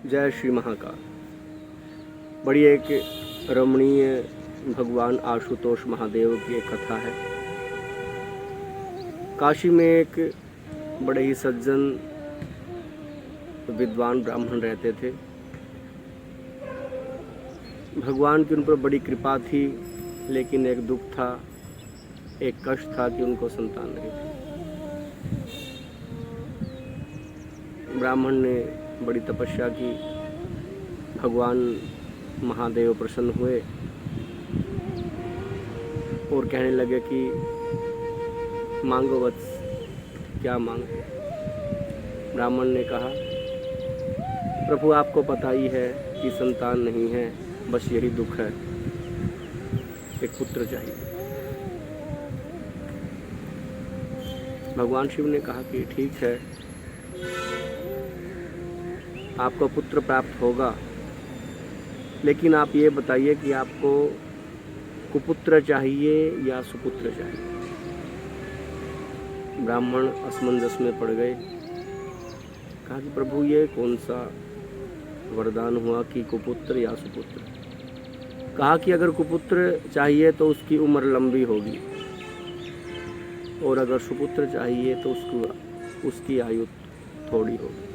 जय श्री महाकाल। बड़ी एक रमणीय भगवान आशुतोष महादेव की एक कथा है। काशी में एक बड़े ही सज्जन विद्वान ब्राह्मण रहते थे। भगवान की उन पर बड़ी कृपा थी, लेकिन एक दुख था, एक कष्ट था कि उनको संतान नहीं थी। ब्राह्मण ने बड़ी तपस्या की, भगवान महादेव प्रसन्न हुए और कहने लगे कि मांगो वत्स, क्या मांगे। ब्राह्मण ने कहा, प्रभु आपको पता ही है कि संतान नहीं है, बस यही दुख है, एक पुत्र चाहिए। भगवान शिव ने कहा कि ठीक है, आपको पुत्र प्राप्त होगा, लेकिन आप ये बताइए कि आपको कुपुत्र चाहिए या सुपुत्र चाहिए। ब्राह्मण असमंजस में पड़ गए। कहा कि प्रभु ये कौन सा वरदान हुआ कि कुपुत्र या सुपुत्र। कहा कि अगर कुपुत्र चाहिए तो उसकी उम्र लंबी होगी, और अगर सुपुत्र चाहिए तो उसकी आयु थोड़ी होगी।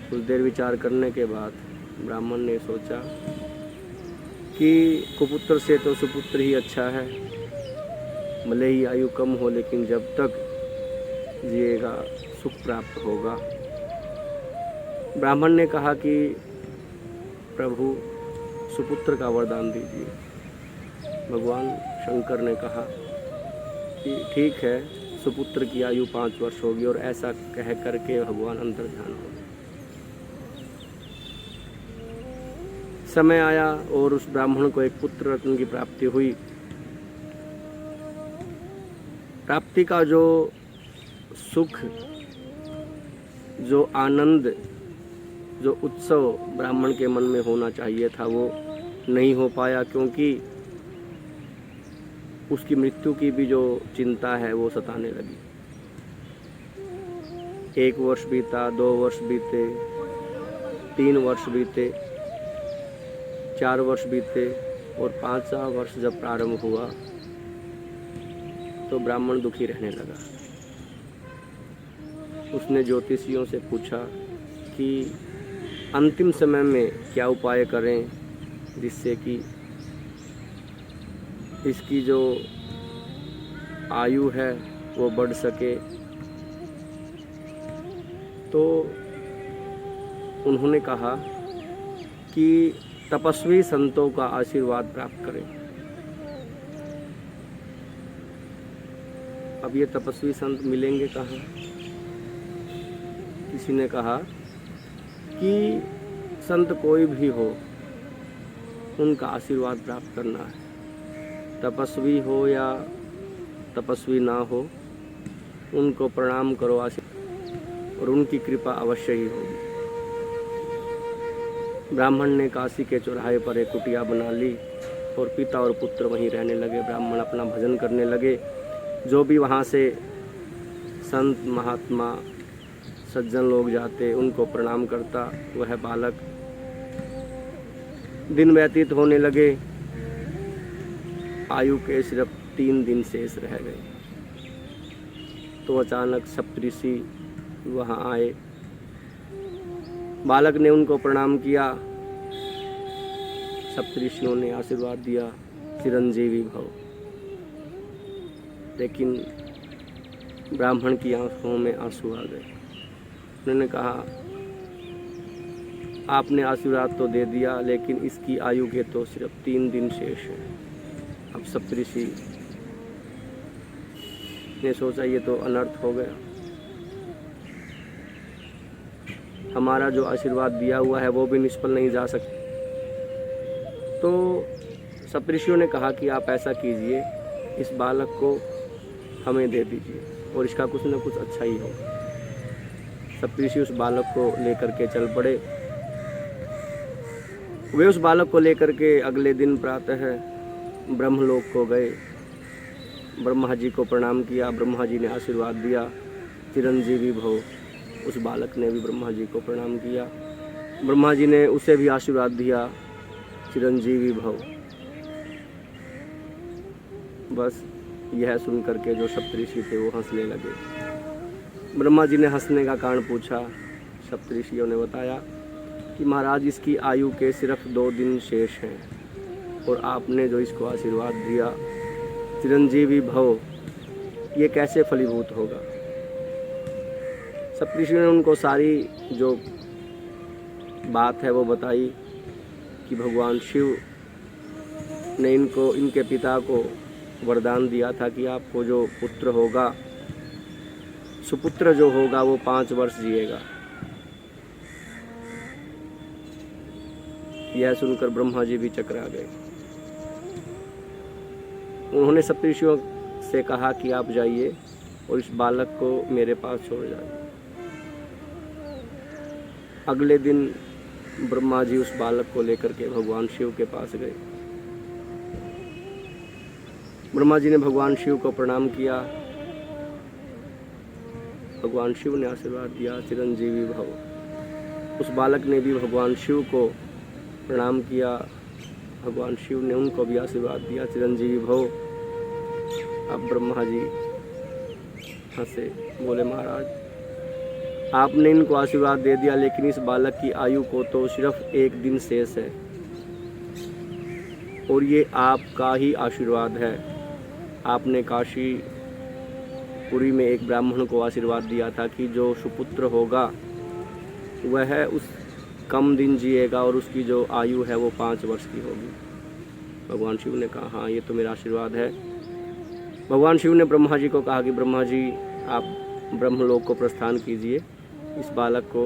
कुछ देर विचार करने के बाद ब्राह्मण ने सोचा कि कुपुत्र से तो सुपुत्र ही अच्छा है, भले ही आयु कम हो, लेकिन जब तक जिएगा सुख प्राप्त होगा। ब्राह्मण ने कहा कि प्रभु सुपुत्र का वरदान दीजिए। भगवान शंकर ने कहा कि ठीक है, सुपुत्र की आयु 5 वर्ष होगी, और ऐसा कह करके भगवान अंतर्ध्यान हो गए। समय आया और उस ब्राह्मण को एक पुत्र रत्न की प्राप्ति हुई। प्राप्ति का जो सुख, जो आनंद, जो उत्सव ब्राह्मण के मन में होना चाहिए था, वो नहीं हो पाया, क्योंकि उसकी मृत्यु की भी जो चिंता है वो सताने लगी। 1 वर्ष बीता, 2 वर्ष बीते, 3 वर्ष बीते, 4 वर्ष बीते, और 5वां वर्ष जब प्रारंभ हुआ तो ब्राह्मण दुखी रहने लगा। उसने ज्योतिषियों से पूछा कि अंतिम समय में क्या उपाय करें जिससे कि इसकी जो आयु है वो बढ़ सके। तो उन्होंने कहा कि तपस्वी संतों का आशीर्वाद प्राप्त करें। अब ये तपस्वी संत मिलेंगे कहाँ? किसी ने कहा कि संत कोई भी हो, उनका आशीर्वाद प्राप्त करना है। तपस्वी हो या तपस्वी ना हो, उनको प्रणाम करो, आशीर्वाद, और उनकी कृपा अवश्य ही होगी। ब्राह्मण ने काशी के चौराहे पर एक कुटिया बना ली और पिता और पुत्र वहीं रहने लगे। ब्राह्मण अपना भजन करने लगे। जो भी वहाँ से संत महात्मा सज्जन लोग जाते, उनको प्रणाम करता वह बालक। दिन व्यतीत होने लगे। आयु के सिर्फ 3 दिन शेष रह गए। तो अचानक सप्तऋषि वहाँ आए। बालक ने उनको प्रणाम किया। सप्तऋषियों ने आशीर्वाद दिया, चिरंजीवी भव। लेकिन ब्राह्मण की आंखों में आंसू आ गए। उन्होंने कहा, आपने आशीर्वाद तो दे दिया, लेकिन इसकी आयु के तो सिर्फ 3 दिन शेष है। अब सप्तऋषि ने सोचा ये तो अनर्थ हो गया, हमारा जो आशीर्वाद दिया हुआ है वो भी निष्फल नहीं जा सकता। तो सप्तऋषियों ने कहा कि आप ऐसा कीजिए, इस बालक को हमें दे दीजिए और इसका कुछ न कुछ अच्छा ही होगा। सप्तऋषि उस बालक को लेकर के चल पड़े। वे उस बालक को लेकर के अगले दिन प्रातः ब्रह्मलोक को गए। ब्रह्मा जी को प्रणाम किया। ब्रह्मा जी ने आशीर्वाद दिया, चिरंजीवी भव। उस बालक ने भी ब्रह्मा जी को प्रणाम किया। ब्रह्मा जी ने उसे भी आशीर्वाद दिया, चिरंजीवी भव। बस यह सुन करके जो सप्तऋषि थे वो हंसने लगे। ब्रह्मा जी ने हंसने का कारण पूछा। सप्तऋषियों ने बताया कि महाराज, इसकी आयु के सिर्फ 2 दिन शेष हैं और आपने जो इसको आशीर्वाद दिया चिरंजीवी भव, ये कैसे फलीभूत होगा। सप्तऋषियों ने उनको सारी जो बात है वो बताई कि भगवान शिव ने इनके पिता को वरदान दिया था कि आपको जो पुत्र होगा, सुपुत्र जो होगा, वो 5 वर्ष जिएगा। यह सुनकर ब्रह्मा जी भी चकरा गए। उन्होंने सप्तऋषियों से कहा कि आप जाइए और इस बालक को मेरे पास छोड़ जाइए। अगले दिन ब्रह्मा जी उस बालक को लेकर के भगवान शिव के पास गए। ब्रह्मा जी ने भगवान शिव को प्रणाम किया। भगवान शिव ने आशीर्वाद दिया, चिरंजीवी भव। उस बालक ने भी भगवान शिव को प्रणाम किया। भगवान शिव ने उनको भी आशीर्वाद दिया, चिरंजीवी भव। अब ब्रह्मा जी हंसे, बोले महाराज, आपने इनको आशीर्वाद दे दिया, लेकिन इस बालक की आयु को तो सिर्फ 1 दिन शेष है और ये आपका ही आशीर्वाद है। आपने काशीपुरी में एक ब्राह्मण को आशीर्वाद दिया था कि जो सुपुत्र होगा वह उस कम दिन जिएगा और उसकी जो आयु है वो 5 वर्ष की होगी। भगवान शिव ने कहा, हाँ, ये तो मेरा आशीर्वाद है। भगवान शिव ने ब्रह्मा जी को कहा कि ब्रह्मा जी, आप ब्रह्मलोक को प्रस्थान कीजिए, इस बालक को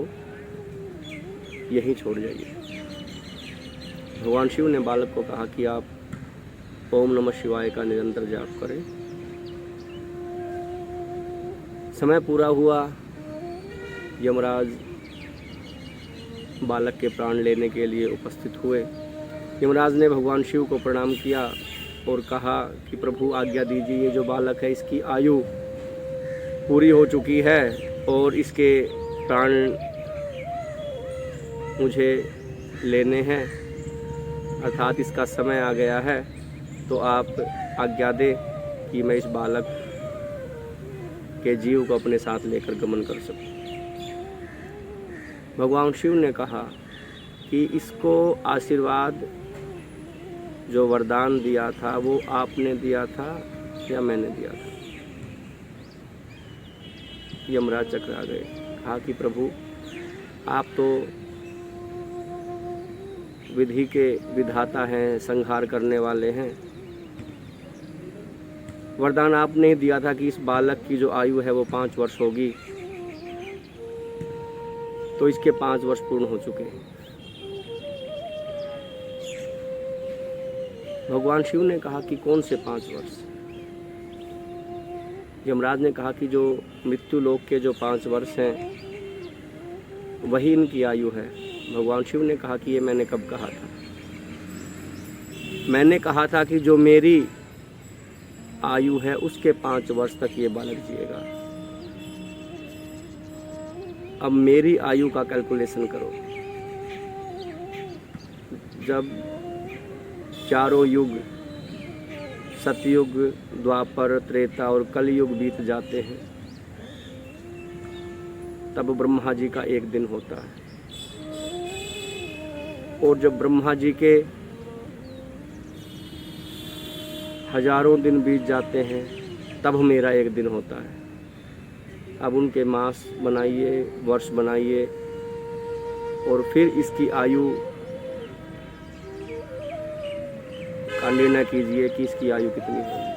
यहीं छोड़ जाइए। भगवान शिव ने बालक को कहा कि आप ओम नमः शिवाय का निरंतर जाप करें। समय पूरा हुआ। यमराज बालक के प्राण लेने के लिए उपस्थित हुए। यमराज ने भगवान शिव को प्रणाम किया और कहा कि प्रभु आज्ञा दीजिए, ये जो बालक है इसकी आयु पूरी हो चुकी है और इसके प्राण मुझे लेने हैं, अर्थात इसका समय आ गया है। तो आप आज्ञा दें कि मैं इस बालक के जीव को अपने साथ लेकर गमन कर सकूं। भगवान शिव ने कहा कि इसको आशीर्वाद जो वरदान दिया था वो आपने दिया था या मैंने दिया था। यमराज चकरा गए। कहा कि प्रभु, आप तो विधि के विधाता हैं, संहार करने वाले हैं। वरदान आपने ही दिया था कि इस बालक की जो आयु है वो 5 वर्ष होगी, तो इसके 5 वर्ष पूर्ण हो चुके हैं। भगवान शिव ने कहा कि कौन से 5 वर्ष। यमराज ने कहा कि जो मृत्यु लोक के जो 5 वर्ष हैं वही इनकी आयु है। भगवान शिव ने कहा कि ये मैंने कब कहा था? मैंने कहा था कि जो मेरी आयु है उसके 5 वर्ष तक ये बालक जिएगा। अब मेरी आयु का कैलकुलेशन करो। जब चारों युग, सतयुग, द्वापर, त्रेता और कलयुग बीत जाते हैं, तब ब्रह्मा जी का 1 दिन होता है। और जब ब्रह्मा जी के हजारों दिन बीत जाते हैं, तब मेरा 1 दिन होता है। अब उनके मास बनाइए, वर्ष बनाइए और फिर इसकी आयु का निर्णय कीजिए कि इसकी आयु कितनी होगी।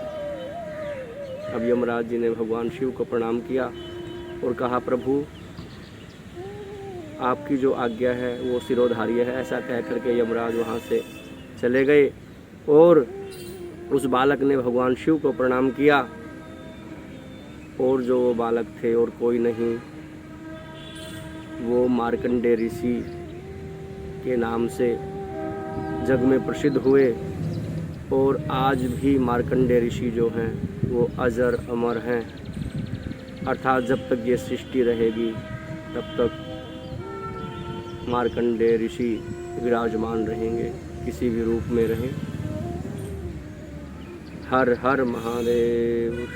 अब यमराज जी ने भगवान शिव को प्रणाम किया और कहा, प्रभु आपकी जो आज्ञा है वो सिरोधार्य है। ऐसा कह करके यमराज वहाँ से चले गए और उस बालक ने भगवान शिव को प्रणाम किया। और जो वो बालक थे और कोई नहीं, वो मार्कंडेय ऋषि के नाम से जग में प्रसिद्ध हुए। और आज भी मार्कंडेय ऋषि जो हैं वो अजर अमर हैं, अर्थात जब तक ये सृष्टि रहेगी तब तक मार्कंडेय ऋषि विराजमान रहेंगे, किसी भी रूप में रहें। हर हर महादेव।